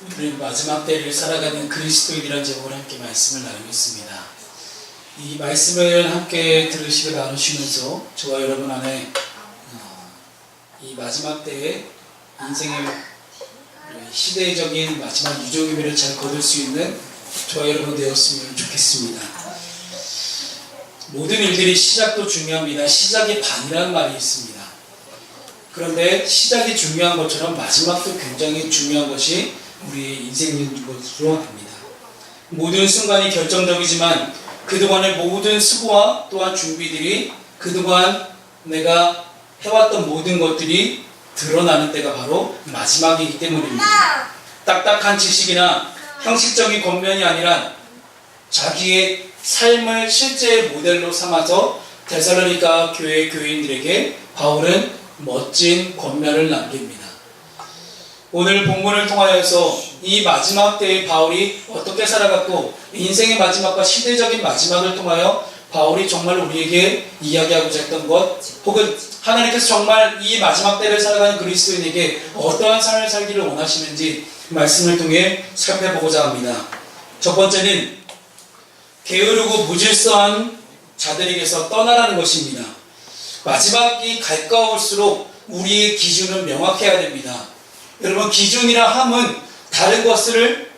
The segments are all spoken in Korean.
우리 마지막 때를 살아가는 그리스도인이라는 제목으로 함께 말씀을 나누겠습니다. 이 말씀을 함께 들으시고 나누시면서 저와 여러분 안에 이 마지막 때에 인생의 시대적인 마지막 유종의미를 잘 거둘 수 있는 저와 여러분 되었으면 좋겠습니다. 모든 일들이 시작도 중요합니다. 시작이 반이라는 말이 있습니다. 그런데 시작이 중요한 것처럼 마지막도 굉장히 중요한 것이 우리의 인생인 것으로 압니다. 모든 순간이 결정적이지만 그동안의 모든 수고와 또한 준비들이 그동안 내가 해왔던 모든 것들이 드러나는 때가 바로 마지막이기 때문입니다. 딱딱한 지식이나 형식적인 겉면이 아니라 자기의 삶을 실제 모델로 삼아서 데살로니가 교회 교인들에게 바울은 멋진 권면을 남깁니다. 오늘 본문을 통하여서 이 마지막 때의 바울이 어떻게 살아갔고 인생의 마지막과 시대적인 마지막을 통하여 바울이 정말 우리에게 이야기하고자 했던 것, 혹은 하나님께서 정말 이 마지막 때를 살아가는 그리스도인에게 어떠한 삶을 살기를 원하시는지 말씀을 통해 살펴보고자 합니다. 첫 번째는 게으르고 무질서한 자들에게서 떠나라는 것입니다. 마지막이 가까울수록 우리의 기준은 명확해야 됩니다. 여러분, 기준이라 함은 다른 것을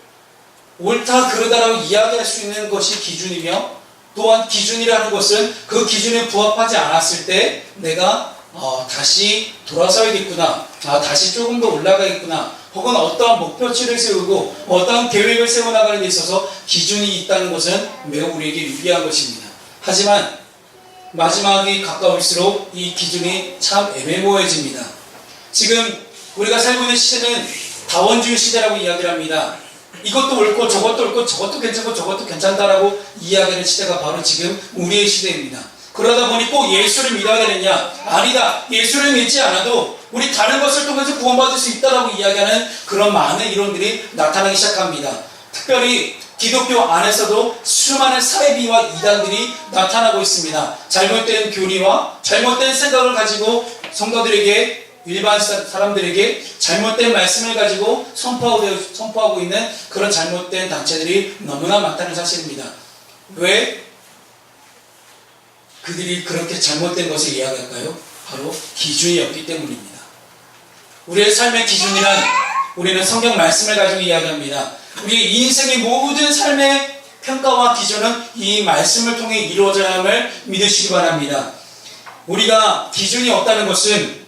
옳다 그르다라고 이야기할 수 있는 것이 기준이며, 또한 기준이라는 것은 그 기준에 부합하지 않았을 때 내가 다시 돌아서야겠구나, 다시 조금 더 올라가겠구나, 혹은 어떠한 목표치를 세우고 어떠한 계획을 세워나가는 데 있어서 기준이 있다는 것은 매우 우리에게 유리한 것입니다. 하지만 마지막이 가까울수록 이 기준이 참 애매모호해집니다. 지금 우리가 살고 있는 시대는 다원주의 시대라고 이야기를 합니다. 이것도 옳고 저것도 옳고 저것도 괜찮고 저것도 괜찮다라고 이야기하는 시대가 바로 지금 우리의 시대입니다. 그러다 보니 꼭 예수를 믿어야 되느냐? 아니다. 예수를 믿지 않아도 우리 다른 것을 통해서 구원받을 수 있다라고 이야기하는 그런 많은 이론들이 나타나기 시작합니다. 특별히 기독교 안에서도 수많은 사이비와 이단들이 나타나고 있습니다. 잘못된 교리와 잘못된 생각을 가지고 성도들에게, 일반 사람들에게 잘못된 말씀을 가지고 선포하고 있는 그런 잘못된 단체들이 너무나 많다는 사실입니다. 왜 그들이 그렇게 잘못된 것을 이야기할까요? 바로 기준이 없기 때문입니다. 우리의 삶의 기준이란 우리는 성경 말씀을 가지고 이야기합니다. 우리의 인생의 모든 삶의 평가와 기준은 이 말씀을 통해 이루어져야 함을 믿으시기 바랍니다. 우리가 기준이 없다는 것은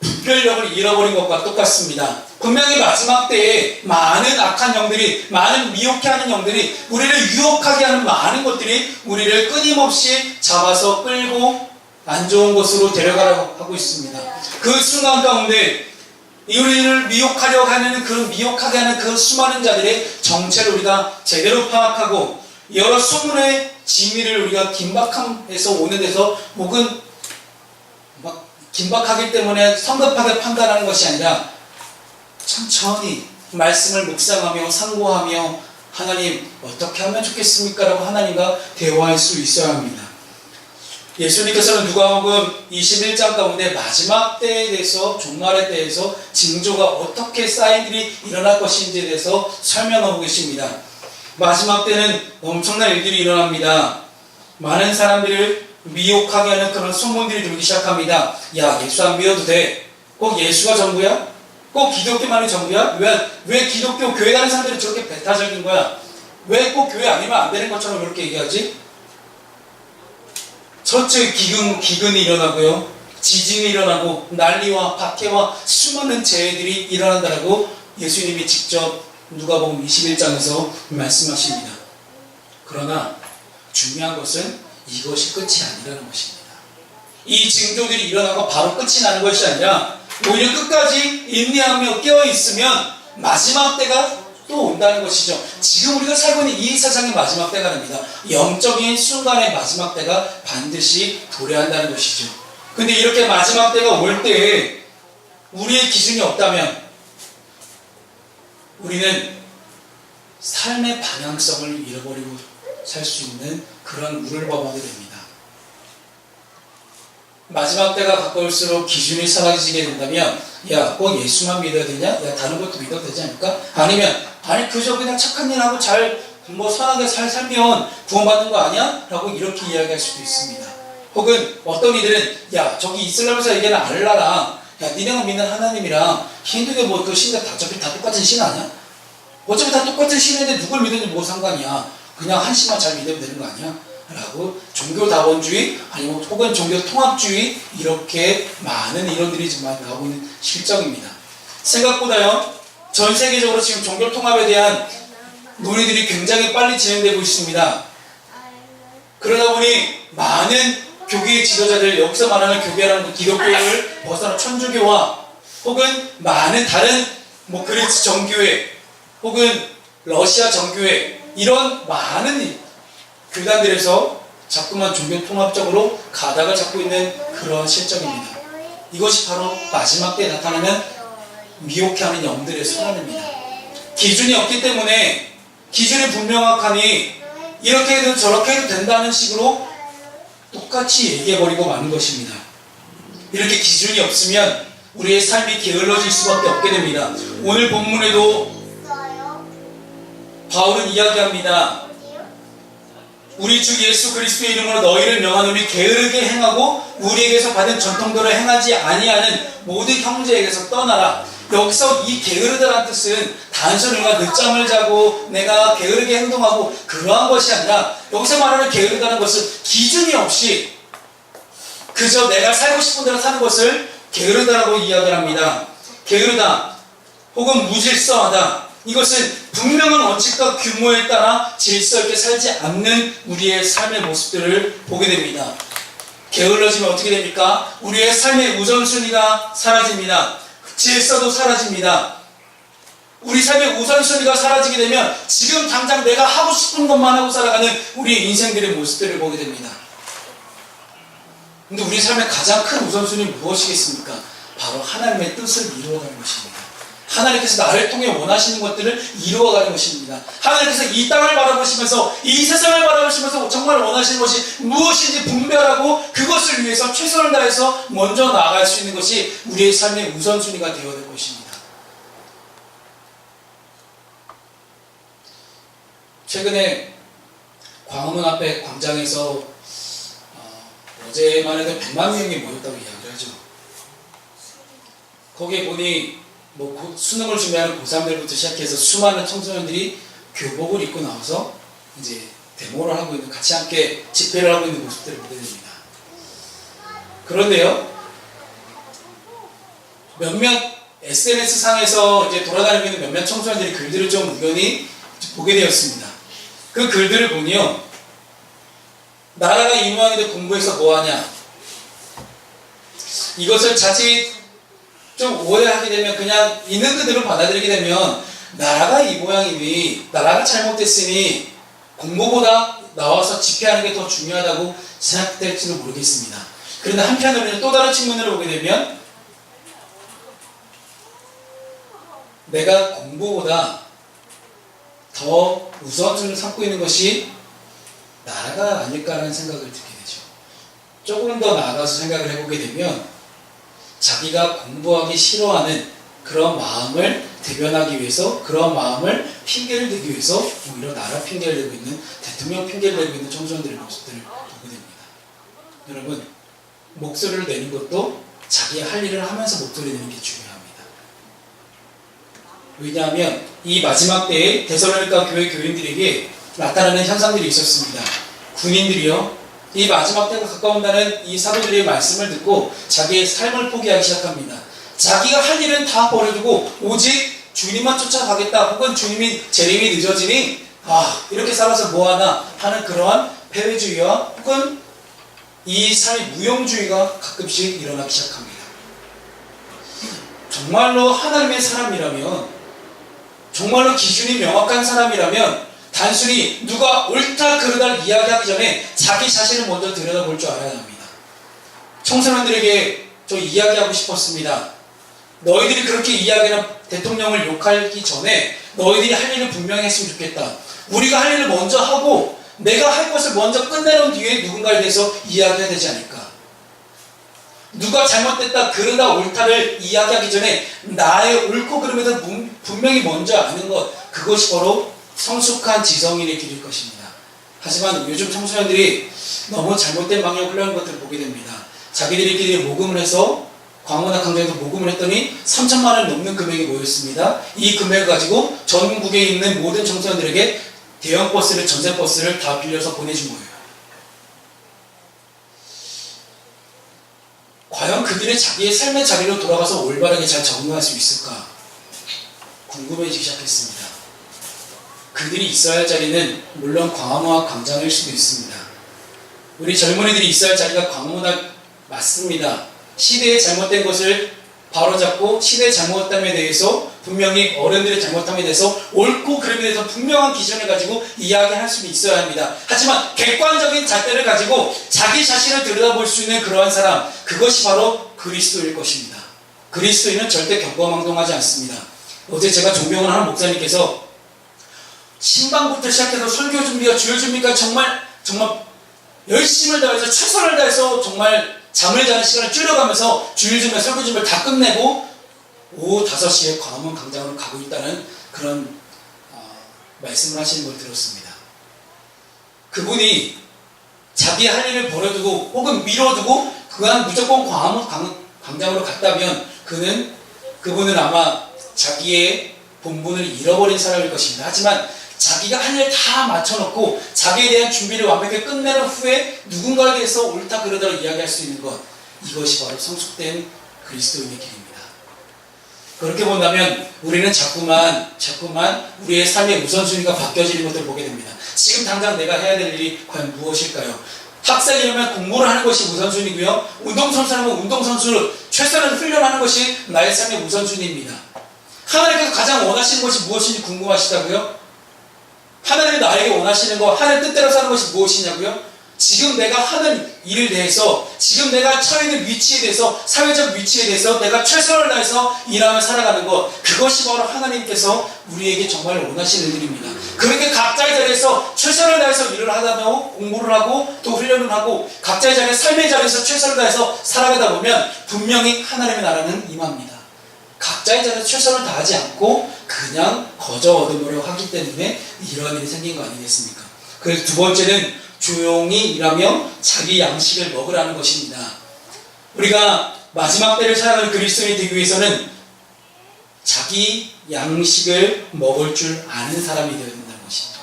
분별력을 잃어버린 것과 똑같습니다. 분명히 마지막 때에 많은 악한 영들이, 많은 미혹해하는 영들이, 우리를 유혹하게 하는 많은 것들이 우리를 끊임없이 잡아서 끌고 안 좋은 곳으로 데려가려고 하고 있습니다. 그 순간 가운데 우리를 미혹하게 하는 그 수많은 자들의 정체를 우리가 제대로 파악하고 여러 소문의 지미를 우리가 긴박함에서 오는 데서, 혹은 긴박하기 때문에 성급하게 판단하는 것이 아니라 천천히 말씀을 묵상하며 상고하며 하나님 어떻게 하면 좋겠습니까? 라고 하나님과 대화할 수 있어야 합니다. 예수님께서는 누가복음 21장 가운데 마지막 때에 대해서, 종말의 때에서 징조가 어떻게 사인들이 일어날 것인지에 대해서 설명하고 계십니다. 마지막 때는 엄청난 일들이 일어납니다. 많은 사람들을 미혹하게 하는 그런 소문들이 돌기 시작합니다. 야, 예수 안 믿어도 돼. 꼭 예수가 전부야? 꼭 기독교만이 전부야? 왜 기독교 교회 가는 사람들이 저렇게 배타적인 거야? 왜 꼭 교회 아니면 안 되는 것처럼 그렇게 얘기하지? 첫째, 기근이 일어나고요, 지진이 일어나고 난리와 박해와 수많은 재해들이 일어난다라고 예수님이 직접 누가복음 21장에서 말씀하십니다. 그러나 중요한 것은 이것이 끝이 아니라는 것입니다. 이 징조들이 일어나고 바로 끝이 나는 것이 아니라 오히려 끝까지 인내하며 깨어있으면 마지막 때가 또 온다는 것이죠. 지금 우리가 살고 있는 이 세상의 마지막 때가 아닙니다. 영적인 순간의 마지막 때가 반드시 도래한다는 것이죠. 근데 이렇게 마지막 때가 올 때에 우리의 기준이 없다면 우리는 삶의 방향성을 잃어버리고 살 수 있는 그런 우를 범하게 됩니다. 마지막 때가 가까울수록 기준이 사라지게 된다면 야, 꼭 예수만 믿어야 되냐? 야, 다른 것도 믿어도 되지 않을까? 아니면 아니 그저 그냥 착한 일 하고 잘 선하게 살면 구원받는 거 아니야? 라고 이렇게 이야기할 수도 있습니다. 혹은 어떤 이들은 야, 저기 이슬람에서 얘기하는 알라랑 야, 니네가 믿는 하나님이랑 힌두교 뭐 그 신들 어차피 다 똑같은 신 아니야? 어차피 다 똑같은 신인데 누굴 믿는지 뭐 상관이야? 그냥 한 신만 잘 믿으면 되는 거 아니야? 라고 종교다원주의 아니면 혹은 종교통합주의 이렇게 많은 이론들이 정말 나오고 있는 실정입니다. 생각보다요 전 세계적으로 지금 종교통합에 대한 논의들이 굉장히 빨리 진행되고 있습니다. 그러다 보니 많은 교계의 지도자들, 여기서 말하는 교계라는 기독교를 벗어나 천주교와 혹은 많은 다른 뭐 그리스 정교회 혹은 러시아 정교회 이런 많은 교단들에서 자꾸만 종교통합적으로 가닥을 잡고 있는 그런 실정입니다. 이것이 바로 마지막 때에 나타나는 미혹해하는 영들의 소란입니다. 기준이 없기 때문에 기준이 불명확하니 이렇게 해도 저렇게 해도 된다는 식으로 똑같이 얘기해버리고 마는 것입니다. 이렇게 기준이 없으면 우리의 삶이 게을러질 수밖에 없게 됩니다. 오늘 본문에도 바울은 이야기합니다. 우리 주 예수 그리스도의 이름으로 너희를 명하노니 게으르게 행하고 우리에게서 받은 전통대로 행하지 아니하는 모든 형제에게서 떠나라. 여기서 이 게으르다라는 뜻은 단순히 우리가 늦잠을 자고 내가 게으르게 행동하고 그러한 것이 아니라 여기서 말하는 게으르다는 것은 기준이 없이 그저 내가 살고 싶은 대로 사는 것을 게으르다라고 이야기를 합니다. 게으르다 혹은 무질서하다, 이것은 분명한 원칙과 규모에 따라 질서 있게 살지 않는 우리의 삶의 모습들을 보게 됩니다. 게을러지면 어떻게 됩니까? 우리의 삶의 우선순위가 사라집니다. 질서도 사라집니다. 우리 삶의 우선순위가 사라지게 되면 지금 당장 내가 하고 싶은 것만 하고 살아가는 우리의 인생들의 모습들을 보게 됩니다. 근데 우리 삶의 가장 큰 우선순위는 무엇이겠습니까? 바로 하나님의 뜻을 이루어가는 것입니다. 하나님께서 나를 통해 원하시는 것들을 이루어가는 것입니다. 하나님께서 이 땅을 바라보시면서 이 세상을 바라보시면서 정말 원하시는 것이 무엇인지 분별하고 그것을 위해서 최선을 다해서 먼저 나아갈 수 있는 것이 우리의 삶의 우선순위가 되어야 될 것입니다. 최근에 광화문 앞에 광장에서 어제만 해도 100만 명이 모였다고 이야기를 하죠. 거기에 보니 뭐 수능을 준비하는 고3들부터 시작해서 수많은 청소년들이 교복을 입고 나와서 이제 데모를 하고 있는, 같이 함께 집회를 하고 있는 모습들을 보게 됩니다. 그런데요, 몇몇 SNS 상에서 이제 돌아다니고 있는 몇몇 청소년들이 글들을 좀 우연히 보게 되었습니다. 그 글들을 보니요, 나라가 이 모양인데 공부해서 뭐하냐, 이것을 자칫 좀 오해하게 되면 그냥 있는 그대로 받아들이게 되면 나라가 이 모양이니 나라가 잘못됐으니 공부보다 나와서 집회하는 게 더 중요하다고 생각될지도 모르겠습니다. 그런데 한편으로는 또 다른 측면으로 보게 되면 내가 공부보다 더 우선순위를 삼고 있는 것이 나라가 아닐까라는 생각을 듣게 되죠. 조금 더 나아가서 생각을 해보게 되면 자기가 공부하기 싫어하는 그런 마음을 대변하기 위해서, 그런 마음을 핑계를 대기 위해서 오히려 나라 핑계를 대고 있는, 대통령 핑계를 대고 있는 청소년들의 모습들을 보게 됩니다. 여러분, 목소리를 내는 것도 자기 할 일을 하면서 목소리 내는 게 중요합니다. 왜냐하면 이 마지막 때에 데살로니가 교회 교인들에게 나타나는 현상들이 있었습니다. 군인들이요, 이 마지막 때가 가까운다는 이 사도들의 말씀을 듣고 자기의 삶을 포기하기 시작합니다. 자기가 할 일은 다 버려두고 오직 주님만 쫓아가겠다, 혹은 주님이 재림이 늦어지니 이렇게 살아서 뭐하나 하는 그러한 패배주의와 혹은 이 삶의 무용주의가 가끔씩 일어나기 시작합니다. 정말로 하나님의 사람이라면, 정말로 기준이 명확한 사람이라면 단순히 누가 옳다 그르다를 이야기하기 전에 자기 자신을 먼저 들여다볼 줄 알아야 합니다. 청소년들에게 저 이야기하고 싶었습니다. 너희들이 그렇게 이야기하는 대통령을 욕하기 전에 너희들이 할 일을 분명히 했으면 좋겠다. 우리가 할 일을 먼저 하고 내가 할 것을 먼저 끝내놓은 뒤에 누군가에 대해서 이야기해야 되지 않을까. 누가 잘못됐다, 그러다 옳다를 이야기하기 전에 나의 옳고 그름에 대해서 분명히 먼저 아는 것, 그것이 바로 성숙한 지성인의 길일 것입니다. 하지만 요즘 청소년들이 너무 잘못된 방향으로 흘러가는 것들을 보게 됩니다. 자기들끼리 모금을 해서 광고나 강좌에서 모금을 했더니 3천만 원 넘는 금액이 모였습니다. 이 금액을 가지고 전국에 있는 모든 청소년들에게 대형 버스를, 전세 버스를 다 빌려서 보내준 거예요. 과연 그들의 자기의 삶의 자리로 돌아가서 올바르게 잘 적응할 수 있을까? 궁금해지기 시작했습니다. 그들이 있어야 할 자리는 물론 광화문과 광장일 수도 있습니다. 우리 젊은이들이 있어야 할 자리가 광화문과 맞습니다. 시대의 잘못된 것을 바로잡고 시대의 잘못됨에 대해서 분명히 어른들의 잘못함에 대해서 옳고 그름에 대해서 분명한 기준을 가지고 이야기할 수는 있어야 합니다. 하지만 객관적인 잣대를 가지고 자기 자신을 들여다볼 수 있는 그러한 사람, 그것이 바로 그리스도일 것입니다. 그리스도인은 절대 경거망동하지 않습니다. 어제 제가 존경을 하는 목사님께서 신방부터 시작해서 설교 준비와 주일 준비까지 정말 열심을 다해서 최선을 다해서 정말 잠을 자는 시간을 줄여가면서 주일 준비, 설교 준비를 다 끝내고 오후 5시에 광화문 광장으로 가고 있다는 그런 말씀을 하시는 걸 들었습니다. 그분이 자기 할 일을 버려두고 혹은 미뤄두고 그냥 무조건 광화문 광장으로 갔다면 그분은 아마 자기의 본분을 잃어버린 사람일 것입니다. 하지만 자기가 할 일 다 맞춰놓고 자기에 대한 준비를 완벽하게 끝내는 후에 누군가에 대해서 옳다 그러다로 이야기할 수 있는 것, 이것이 바로 성숙된 그리스도인의 길입니다. 그렇게 본다면 우리는 자꾸만 우리의 삶의 우선순위가 바뀌어지는 것들을 보게 됩니다. 지금 당장 내가 해야 될 일이 과연 무엇일까요? 학생이라면 공부를 하는 것이 우선순위고요. 운동선수라면 운동선수를 최선을 훈련하는 것이 나의 삶의 우선순위입니다. 하나님께서 가장 원하시는 것이 무엇인지 궁금하시다고요? 하나님이 나에게 원하시는 것, 하나님 뜻대로 사는 것이 무엇이냐고요? 지금 내가 하는 일에 대해서, 지금 내가 처해 있는 위치에 대해서, 사회적 위치에 대해서 내가 최선을 다해서 일하며 살아가는 것, 그것이 바로 하나님께서 우리에게 정말 원하시는 일입니다. 그렇게 각자의 자리에서 최선을 다해서 일을 하다 보면 공부를 하고 또 훈련을 하고 각자의 자리에 삶의 자리에서 최선을 다해서 살아가다 보면 분명히 하나님의 나라는 임합니다. 각자의 자리에서 최선을 다하지 않고 그냥 거저 얻으려고 하기 때문에 이러한 일이 생긴 거 아니겠습니까? 그래서 두 번째는 조용히 일하며 자기 양식을 먹으라는 것입니다. 우리가 마지막 때를 살아가는 그리스도인이 되기 위해서는 자기 양식을 먹을 줄 아는 사람이 되어야 된다는 것입니다.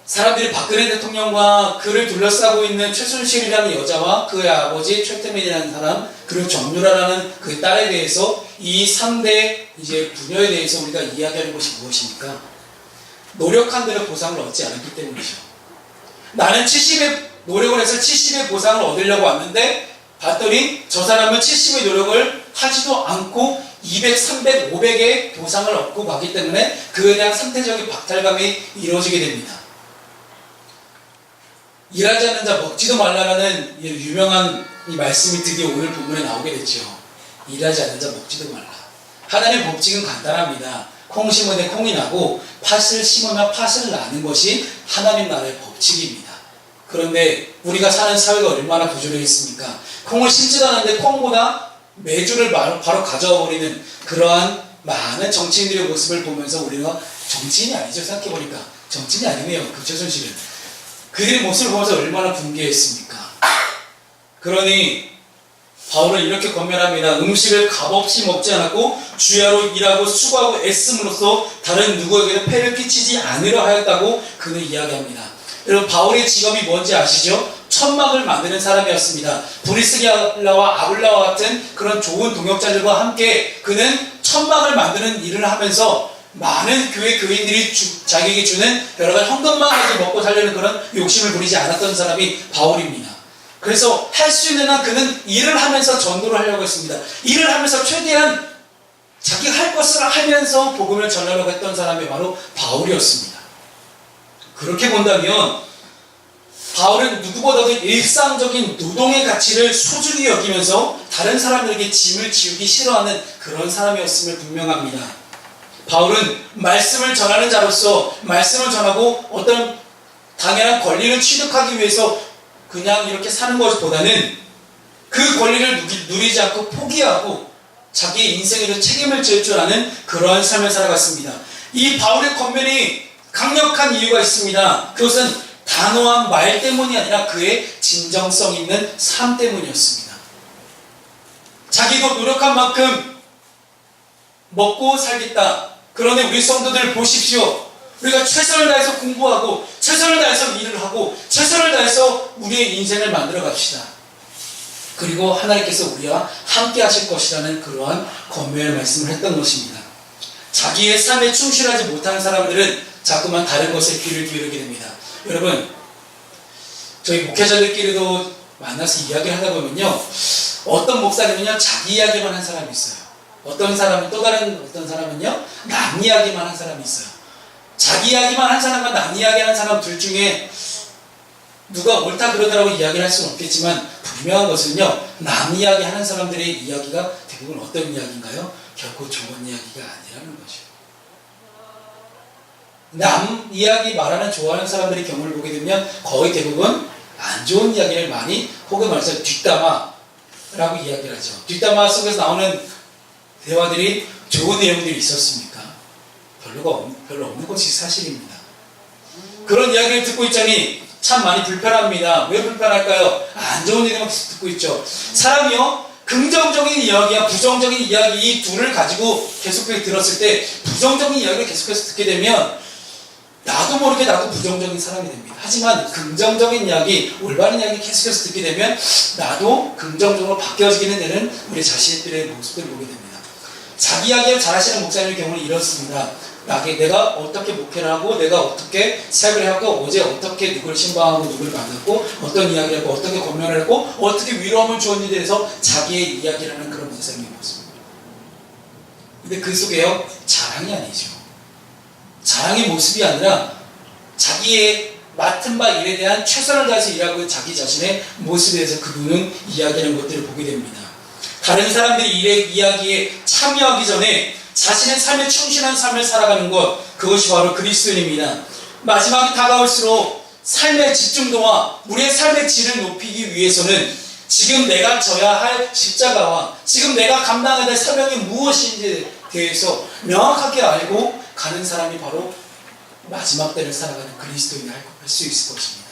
사람들이 박근혜 대통령과 그를 둘러싸고 있는 최순실이라는 여자와 그의 아버지 최태민이라는 사람, 그리고 정유라라는 그 딸에 대해서 이 3대 부녀에 대해서 우리가 이야기하는 것이 무엇입니까? 노력한 대로 보상을 얻지 않았기 때문이죠. 나는 70의 노력을 해서 70의 보상을 얻으려고 왔는데 봤더니 저 사람은 70의 노력을 하지도 않고 200, 300, 500의 보상을 얻고 가기 때문에 그에 대한 상태적인 박탈감이 이루어지게 됩니다. 일하지 않는 자 먹지도 말라라는 유명한 이 말씀이 드디어 오늘 본문에 나오게 됐죠. 일하지 않는 자 먹지도 말라. 하나님의 법칙은 간단합니다. 콩 심으면 콩이 나고 팥을 심으면 팥을 나는 것이 하나님 나라의 법칙입니다. 그런데 우리가 사는 사회가 얼마나 부조리했습니까? 콩을 심지도 않았는데 콩보다 메주를 바로 가져와 버리는 그러한 많은 정치인들의 모습을 보면서 우리가 정치인이 아니죠. 생각해보니까 정치인이 아니네요. 그 최순실은. 그들의 모습을 보면서 얼마나 분개했습니까? 그러니 바울은 이렇게 권면합니다. 음식을 값없이 먹지 않았고 주야로 일하고 수고하고 애씀으로써 다른 누구에게도 폐를 끼치지 않으려 하였다고 그는 이야기합니다. 여러분, 바울의 직업이 뭔지 아시죠? 천막을 만드는 사람이었습니다. 브리스길라와 아굴라와 같은 그런 좋은 동역자들과 함께 그는 천막을 만드는 일을 하면서 많은 교회 교인들이 자기에게 주는 여러 가지 헌금만 가지고 먹고 살려는 그런 욕심을 부리지 않았던 사람이 바울입니다. 그래서 할 수 있는 한 그는 일을 하면서 전도를 하려고 했습니다. 일을 하면서 최대한 자기가 할 것을 하면서 복음을 전하려고 했던 사람이 바로 바울이었습니다. 그렇게 본다면 바울은 누구보다도 일상적인 노동의 가치를 소중히 여기면서 다른 사람들에게 짐을 지우기 싫어하는 그런 사람이었음을 분명합니다. 바울은 말씀을 전하는 자로서 말씀을 전하고 어떤 당연한 권리를 취득하기 위해서 그냥 이렇게 사는 것보다는 그 권리를 누리지 않고 포기하고 자기의 인생에도 책임을 질 줄 아는 그러한 삶을 살아갔습니다. 이 바울의 권면이 강력한 이유가 있습니다. 그것은 단호한 말 때문이 아니라 그의 진정성 있는 삶 때문이었습니다. 자기도 노력한 만큼 먹고 살겠다. 그런데 우리 성도들 보십시오. 우리가 최선을 다해서 공부하고 최선을 다해서 일을 하고 최선을 다해서 우리의 인생을 만들어 갑시다. 그리고 하나님께서 우리와 함께 하실 것이라는 그러한 권면의 말씀을 했던 것입니다. 자기의 삶에 충실하지 못한 사람들은 자꾸만 다른 것에 귀를 기울이게 됩니다. 여러분, 저희 목회자들끼리도 만나서 이야기를 하다 보면요, 어떤 목사님은요 자기 이야기만 한 사람이 있어요. 어떤 사람은 또 다른 어떤 사람은요 남 이야기만 한 사람이 있어요. 자기 이야기만 한 사람과 남 이야기 하는 사람 둘 중에 누가 옳다 그러더라고 이야기를 할 수는 없겠지만, 분명한 것은요, 남 이야기 하는 사람들의 이야기가 대부분 어떤 이야기인가요? 결코 좋은 이야기가 아니라는 거죠. 남 이야기 말하는 좋아하는 사람들의 경우를 보게 되면 거의 대부분 안 좋은 이야기를 많이, 혹은 말해서 뒷담화라고 이야기를 하죠. 뒷담화 속에서 나오는 대화들이 좋은 내용들이 있었습니까? 별로 없는 것이 사실입니다. 그런 이야기를 듣고 있자니 참 많이 불편합니다. 왜 불편할까요? 안 좋은 얘기만 계속 듣고 있죠. 사람이요, 긍정적인 이야기와 부정적인 이야기 이 둘을 가지고 계속해서 들었을 때 부정적인 이야기를 계속해서 듣게 되면 나도 모르게 나도 부정적인 사람이 됩니다. 하지만 긍정적인 이야기, 올바른 이야기 계속해서 듣게 되면 나도 긍정적으로 바뀌어지게 되는 우리 자신들의 모습을 보게 됩니다. 자기 이야기를 잘하시는 목사님의 경우는 이렇습니다. 내가 어떻게 목회를 하고, 내가 어떻게 사역을 하고, 어제 어떻게 누구를 신방하고 누구를 만났고, 어떤 이야기를 하고, 어떻게 권면을 했고, 어떻게 위로함을 주었는지에 대해서 자기의 이야기를 하는 그런 목사님의 모습입니다. 근데 그 속에요, 자랑이 아니죠. 자랑의 모습이 아니라 자기의 맡은 바 일에 대한 최선을 다해서 일하고 자기 자신의 모습에 대해서 그분은 이야기하는 것들을 보게 됩니다. 다른 사람들이 일의 이야기에 참여하기 전에 자신의 삶에 충실한 삶을 살아가는 것, 그것이 바로 그리스도인입니다. 마지막이 다가올수록 삶의 집중도와 우리의 삶의 질을 높이기 위해서는 지금 내가 져야 할 십자가와 지금 내가 감당해야 될 사명이 무엇인지에 대해서 명확하게 알고 가는 사람이 바로 마지막 때를 살아가는 그리스도인이 할 수 있을 것입니다.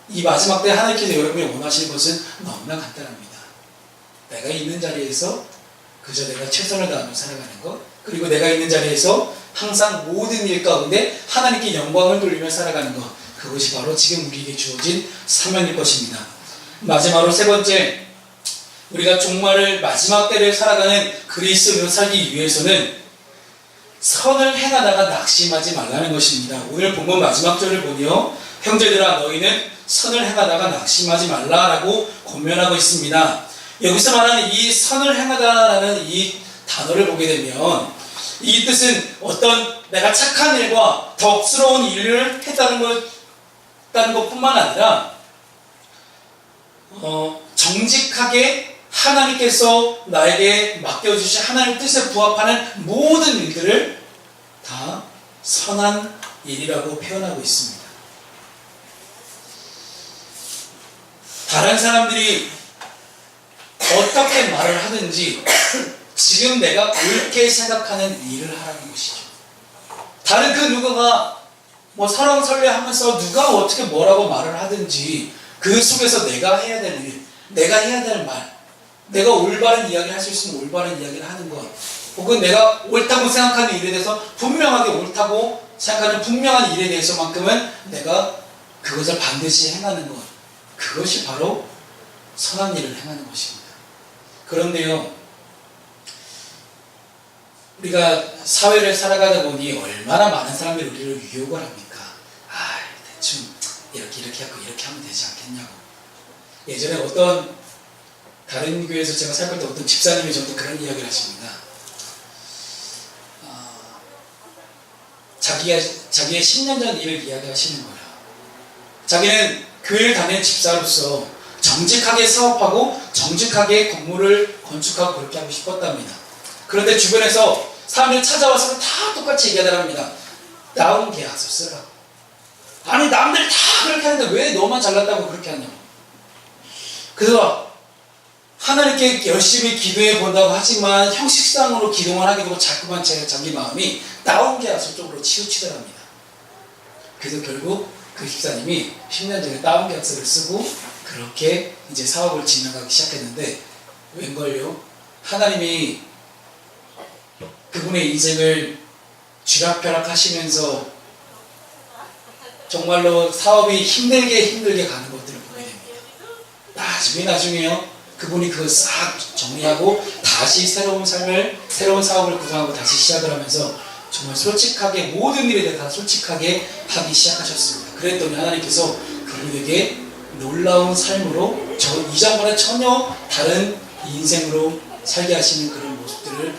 이 마지막 때 하나님께서 여러분이 원하시는 것은 너무나 간단합니다. 내가 있는 자리에서 그저 내가 최선을 다하며 살아가는 것, 그리고 내가 있는 자리에서 항상 모든 일 가운데 하나님께 영광을 돌리며 살아가는 것, 그것이 바로 지금 우리에게 주어진 사명일 것입니다. 마지막으로 세 번째, 우리가 종말을 마지막 때를 살아가는 그리스도인으로 살기 위해서는 선을 행하다가 낙심하지 말라는 것입니다. 오늘 본문 마지막 절을 보니요, 형제들아 너희는 선을 행하다가 낙심하지 말라라고 권면하고 있습니다. 여기서 말하는 이 선을 행하다라는 이 단어를 보게 되면 이 뜻은 어떤 내가 착한 일과 덕스러운 일을 했다는 것뿐만 아니라 정직하게 하나님께서 나에게 맡겨주신 하나님의 뜻에 부합하는 모든 일들을 다 선한 일이라고 표현하고 있습니다. 다른 사람들이 어떻게 말을 하든지 지금 내가 옳게 생각하는 일을 하라는 것이죠. 다른 그 누구가 설왕설래 하면서 누가 어떻게 뭐라고 말을 하든지 그 속에서 내가 해야 될 일, 내가 해야 될 말, 내가 올바른 이야기를 할 수 있으면 올바른 이야기를 하는 것, 혹은 내가 옳다고 생각하는 일에 대해서 분명하게 옳다고 생각하는 분명한 일에 대해서만큼은 내가 그것을 반드시 행하는 것, 그것이 바로 선한 일을 행하는 것입니다. 그런데요, 우리가 사회를 살아가다 보니 얼마나 많은 사람들이 우리를 유혹을 합니까? 대충 이렇게 하고 이렇게 하면 되지 않겠냐고. 예전에 어떤 다른 교회에서 제가 살고 있던 어떤 집사님이 저한테 그런 이야기를 하십니다. 자기의 10년 전 일을 이야기하시는 거예요. 자기는 교회를 다니는 집사로서 정직하게 사업하고 정직하게 건물을 건축하고 그렇게 하고 싶었답니다. 그런데 주변에서 사람들이 찾아와서 다 똑같이 얘기하더랍니다. 나온 계약서 쓰라고. 아니 남들 다 그렇게 하는데 왜 너만 잘났다고 그렇게 하냐고. 그래서 하나님께 열심히 기도해 본다고 하지만 형식상으로 기도만 하게 되고 자꾸만 자기 마음이 다운계약서 쪽으로 치우치더랍니다. 그래서 결국 그 집사님이 10년 전에 다운계약서를 쓰고 그렇게 이제 사업을 진행하기 시작했는데 웬걸요? 하나님이 그분의 인생을 쥐락펴락 하시면서 정말로 사업이 힘들게 가는 것들을 보게 됩니다. 나중에요. 그분이 그걸 싹 정리하고 다시 새로운 사업을 구성하고 다시 시작을 하면서 정말 솔직하게 모든 일에 대해 다 솔직하게 하기 시작하셨습니다. 그랬더니 하나님께서 그분에게 놀라운 삶으로 이전과는 전혀 다른 인생으로 살게 하시는 그런 모습들을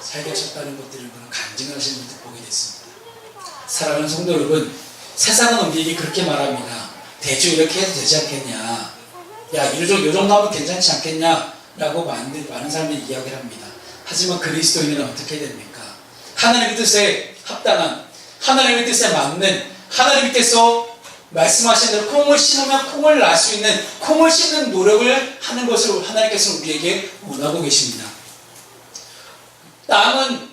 살게 하셨다는 것들을 간증하시는 것을 보게 됐습니다. 사랑하는 성도 여러분, 세상은 우리에게 그렇게 말합니다. 대충 이렇게 해도 되지 않겠냐, 야 이 정도 하면 괜찮지 않겠냐 라고 많은 사람들이 이야기를 합니다. 하지만 그리스도인은 어떻게 됩니까? 하나님의 뜻에 합당한, 하나님의 뜻에 맞는, 하나님께서 말씀하신 대로 콩을 심으면 콩을 날 수 있는, 콩을 심는 노력을 하는 것을 하나님께서 우리에게 원하고 계십니다. 땅은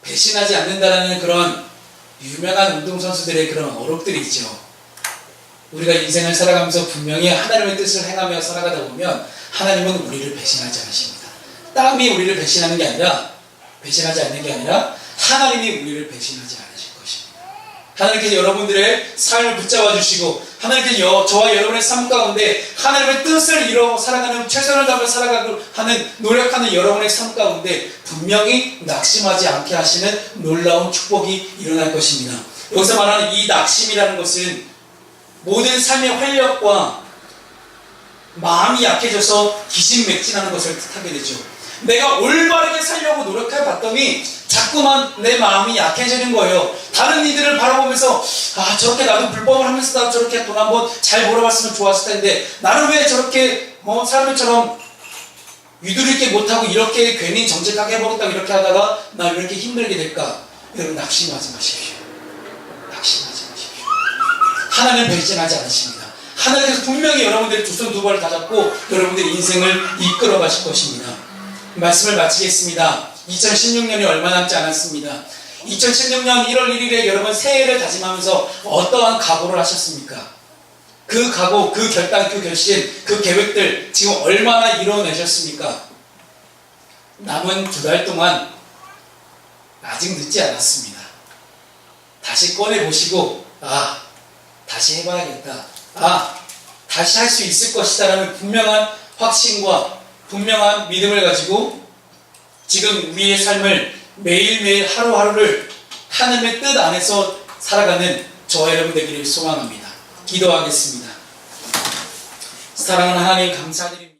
배신하지 않는다라는 그런 유명한 운동선수들의 그런 어록들이 있죠. 우리가 인생을 살아가면서 분명히 하나님의 뜻을 행하며 살아가다 보면 하나님은 우리를 배신하지 않으십니다. 땅이 우리를 배신하는 게 아니라, 배신하지 않는 게 아니라 하나님이 우리를 배신하지 않으실 것입니다. 하나님께서 여러분들의 삶을 붙잡아 주시고 하나님께서 저와 여러분의 삶 가운데 하나님의 뜻을 이루어 살아가는, 최선을 다하며 살아가고 하는, 노력하는 여러분의 삶 가운데 분명히 낙심하지 않게 하시는 놀라운 축복이 일어날 것입니다. 여기서 말하는 이 낙심이라는 것은 모든 삶의 활력과 마음이 약해져서 기진맥진하는 것을 뜻하게 되죠. 내가 올바르게 살려고 노력해 봤더니 자꾸만 내 마음이 약해지는 거예요. 다른 이들을 바라보면서 저렇게 나도 불법을 하면서 나도 저렇게 돈 한번 잘 벌어봤으면 좋았을 텐데 나는 왜 저렇게 사람들처럼 유두리게 못하고 이렇게 괜히 정직하게 해버렸다고 이렇게 하다가 나 왜 이렇게 힘들게 될까? 여러분 낙심하지 마십시오. 낙심하지 마십시오. 하나님은 배신하지 않으십니다. 하나님께서 분명히 여러분들의 두 손 두 발을 다 잡고 여러분들의 인생을 이끌어 가실 것입니다. 말씀을 마치겠습니다. 2016년이 얼마 남지 않았습니다. 2016년 1월 1일에 여러분 새해를 다짐하면서 어떠한 각오를 하셨습니까? 그 각오, 그 결단, 그 결심, 그 계획들 지금 얼마나 이뤄내셨습니까? 남은 2달 동안 아직 늦지 않았습니다. 다시 꺼내보시고 다시 해봐야겠다. 다시 할 수 있을 것이다 라는 분명한 확신과 분명한 믿음을 가지고 지금 우리의 삶을 매일매일 하루하루를 하나님의 뜻 안에서 살아가는 저와 여러분 되기를 소망합니다. 기도하겠습니다. 사랑하는 하나님 감사드립니다.